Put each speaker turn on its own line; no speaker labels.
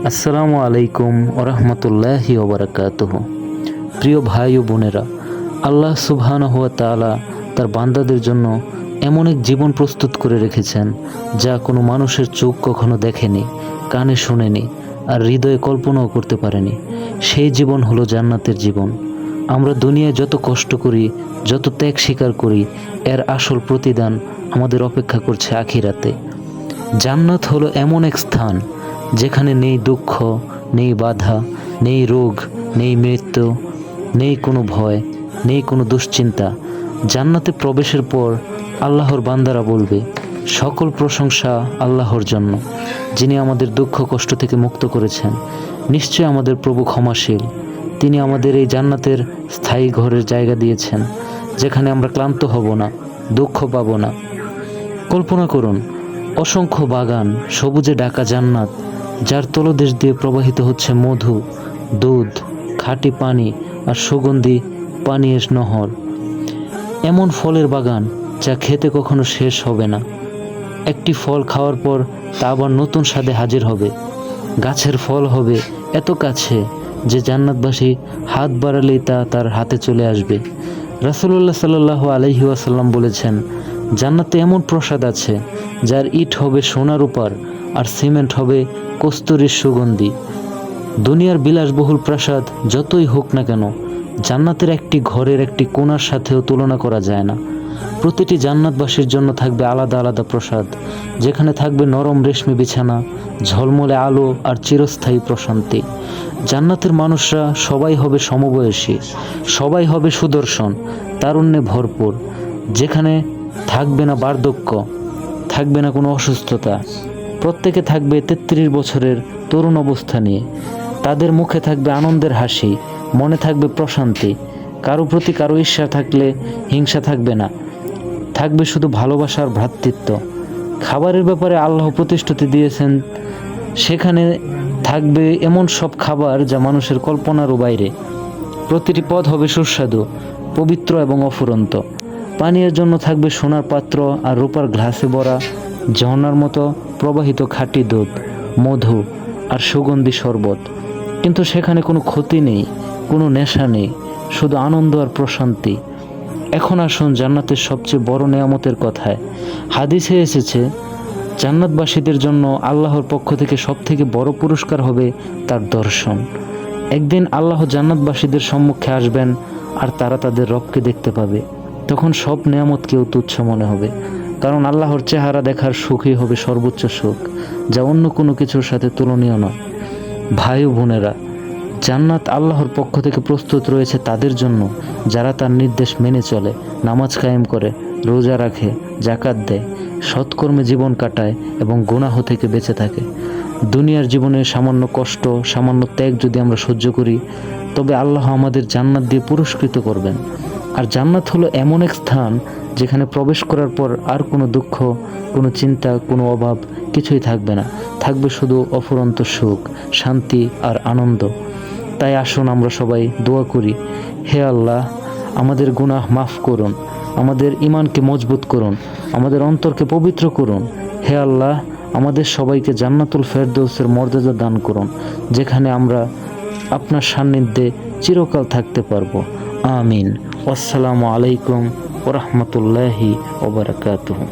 আসসালামু আলাইকুম ওরহমতুল্লাহি ওবরাকাতুহু। প্রিয় ভাই ও বোনেরা, আল্লাহ সুবহানাহু ওয়া তাআলা তার বান্দাদের জন্য এমন এক জীবন প্রস্তুত করে রেখেছেন যা কোনো মানুষের চোখ কখনো দেখেনি, কানে শোনেনি, আর হৃদয়ে কল্পনাও করতে পারেনি। সেই জীবন হলো জান্নাতের জীবন। আমরা দুনিয়ায় যত কষ্ট করি, যত ত্যাগ স্বীকার করি, এর আসল প্রতিদান আমাদের অপেক্ষা করছে আখিরাতে। জান্নাত হলো এমন এক স্থান যেখানে নেই দুঃখ, নেই বাধা, নেই রোগ, নেই মৃত্যু, নেই কোনো ভয়, নেই কোনো দুশ্চিন্তা। জান্নাতে প্রবেশের পর আল্লাহর বান্দারা বলবে, সকল প্রশংসা আল্লাহর জন্য, যিনি আমাদের দুঃখ কষ্ট থেকে মুক্ত করেছেন। নিশ্চয় আমাদের প্রভু ক্ষমাশীল। তিনি আমাদের এই জান্নাতের স্থায়ী ঘরের জায়গা দিয়েছেন, যেখানে আমরা ক্লান্ত হব না, দুঃখ পাব না। কল্পনা করুন, অসংখ্য বাগান, সবুজে ঢাকা জান্নাত, যার তলদেশ দিয়ে প্রবাহিত হচ্ছে মধু, দুধ, খাঁটি পানি আর সুগন্ধি পানীয়ের নহর। এমন ফলের বাগান যা খেতে কখনো শেষ হবে না। একটি ফল খাওয়ার পর তা আবার নতুন স্বাদে হাজির হবে। গাছের ফল হবে এত কাছে যে জান্নাতবাসী হাত বাড়ালেই তা তার হাতে চলে আসবে। রাসূলুল্লাহ সাল্লাল্লাহু আলাইহি ওয়াসাল্লাম বলেছেন, জান্নাতে এমন প্রসাদ আছে যার ইট হবে সোনার উপর আর সিমেন্ট হবে কস্তুরীর সুগন্ধি। দুনিয়ার বিলাসবহুল প্রাসাদ যতই হোক না কেন, জান্নাতের একটি ঘরের একটি কোণার সাথেও তুলনা করা যায় না। প্রতিটি জান্নাতবাসীর জন্য থাকবে আলাদা আলাদা প্রসাদ, যেখানে থাকবে নরম রেশমি বিছানা, ঝলমলে আলো আর চিরস্থায়ী প্রশান্তি। জান্নাতের মানুষরা সবাই হবে সমবয়সী, সবাই হবে সুদর্শন, তারুণ্যে ভরপুর, যেখানে থাকবে না বার্ধক্য, থাকবে না কোনো অসুস্থতা। প্রত্যেকে থাকবে 33 বছরের তরুণ অবস্থা নিয়ে। তাদের মুখে থাকবে আনন্দের হাসি, মনে থাকবে প্রশান্তি। কারো প্রতি কারো ঈর্ষা থাকলে হিংসা থাকবে না, থাকবে শুধু ভালোবাসার ভ্রাতৃত্ব। খাবারের ব্যাপারে আল্লাহ প্রতিশ্রুতি দিয়েছেন, সেখানে থাকবে এমন সব খাবার যা মানুষের কল্পনারও বাইরে। প্রতিটি পদ হবে সুস্বাদু, পবিত্র এবং অফুরন্ত। পানীয়ের জন্য থাকবে সোনার পাত্র আর রূপার গ্লাসে ভরা ঝর্ণার মতো প্রবাহিত খাঁটি দুধ, মধু আর সুগন্ধি শরবত। কিন্তু সেখানে কোনো ক্ষতি নেই, কোনো নেশা নেই, শুধু আনন্দ আর প্রশান্তি। এখন আসুন জান্নাতের সবচেয়ে বড় নেয়ামতের কথায়। হাদিসে এসেছে, জান্নাতবাসীদের জন্য আল্লাহর পক্ষ থেকে সবথেকে বড় পুরস্কার হবে তার দর্শন। একদিন আল্লাহ জান্নাতবাসীদের সম্মুখে আসবেন আর তারা তাদের রবকে দেখতে পাবে। তখন সব নেয়ামতকেও তুচ্ছ মনে হবে, কারণ আল্লাহর চেহারা দেখার সুখই হবে সর্বোচ্চ সুখ, যা অন্য কোনো কিছুর সাথে তুলনীয় নয়। ভাই ও বোনেরা, জান্নাত আল্লাহর পক্ষ থেকে প্রস্তুত রয়েছে তাদের জন্য যারা তার নির্দেশ মেনে চলে, নামাজ কায়েম করে, রোজা রাখে, যাকাত দেয়, সৎকর্মে জীবন কাটায় এবং গুনাহ থেকে বেঁচে থাকে। দুনিয়ার জীবনে সামান্য কষ্ট, সামান্য ত্যাগ যদি আমরা সহ্য করি, তবে আল্লাহ আমাদের জান্নাত দিয়ে পুরস্কৃত করবেন। আর জান্নাত হলো এমন এক স্থান যেখানে প্রবেশ করার পর আর কোনো দুঃখ, কোনো চিন্তা, কোনো অভাব কিছুই থাকবে না। থাকবে শুধু অফুরন্ত সুখ, শান্তি আর আনন্দ। তাই আসুন আমরা সবাই দোয়া করি, হে আল্লাহ, আমাদের গুনাহ মাফ করুন, আমাদের ঈমানকে মজবুত করুন, আমাদের অন্তরকে পবিত্র করুন। হে আল্লাহ, আমাদের সবাইকে জান্নাতুল ফেরদৌসের মর্যাদা দান করুন, যেখানে আমরা আপনার সান্নিধ্যে চিরকাল থাকতে পারবো। আমিন। আসসালামু আলাইকুম ওয়া রাহমাতুল্লাহি ওয়া বারাকাতুহু।